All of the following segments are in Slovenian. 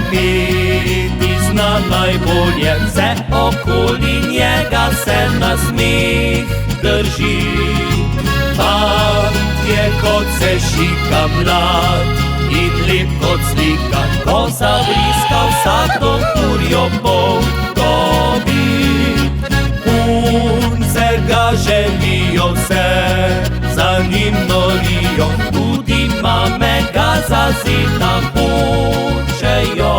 piti zna najbolje, vse okoli njega se na smeh drži. Je kot se šika mlad in lep kot slika, ko zabriska vsakdo kurjo dobi. Punce ga želijo vse, za njim norijo, tudi mame ga za zida hočejo.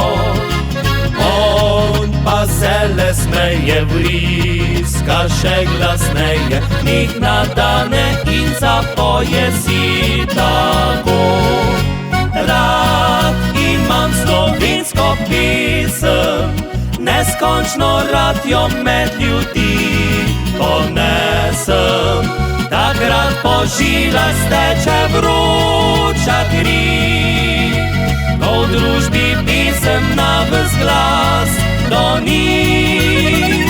On pa se le smeje, vriska še glasneje, njih nadane in zapoje si tako. Rad imam slovensko pesem, neskončno rad jo med ljudi ponesem. Takrat po žilah steče vroča kri, ko v družbi pisem na ves glas do njih.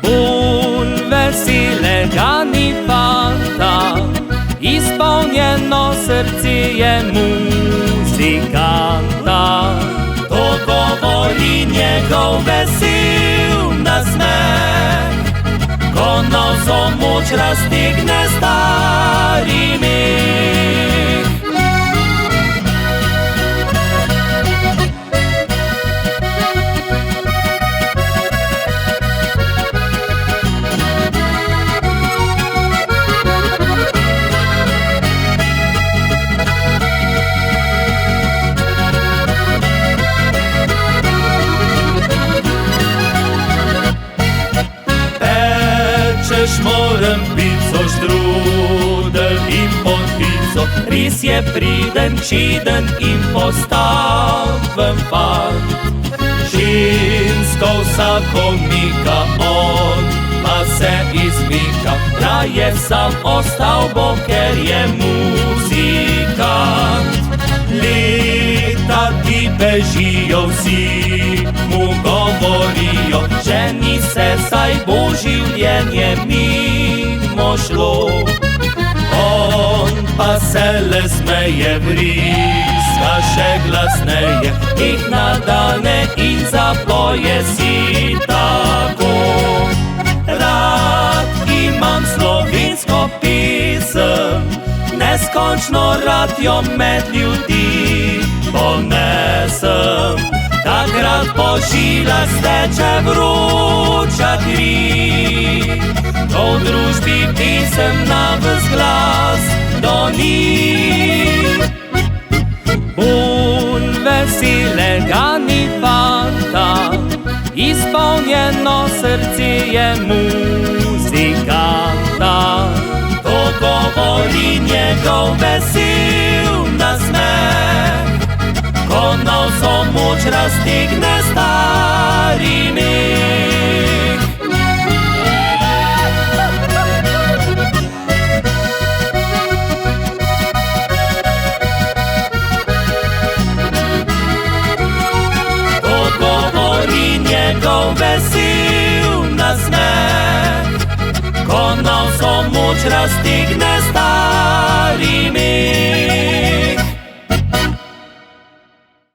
Pun veselega ni fanta, izpolnjeno srce je muzikanta. To govori njegov vesel nasmeh, ko navzo moč raztegne stari meh. Moram pico, štrudel in potico, res je priden, čeden in postaven fant. Žensko vsako mika, on pa se izmika, raje sam ostal bo, ker je muzikant. Leta ti bežijo, vsi mu govorijo, ženi se, saj bo življenje mimo šlo. On pa se le smeje, vriska še glasneje, jih nadane in zapoje si tako. Rad imam slovensko pesem, neskončno rad jo med ljudi ponesem. Takrat po žilah steče vroča kri, ko v družbi pisem na ves glas do njih. Pun veselega ni fanta, izpolnjeno srce je muzikanta. To govori njegov vesel nasmeh, ko navzo moč raztegne stari meh. To govori njegov vesel nasmeh, ko navzo moč raztegne stari meh.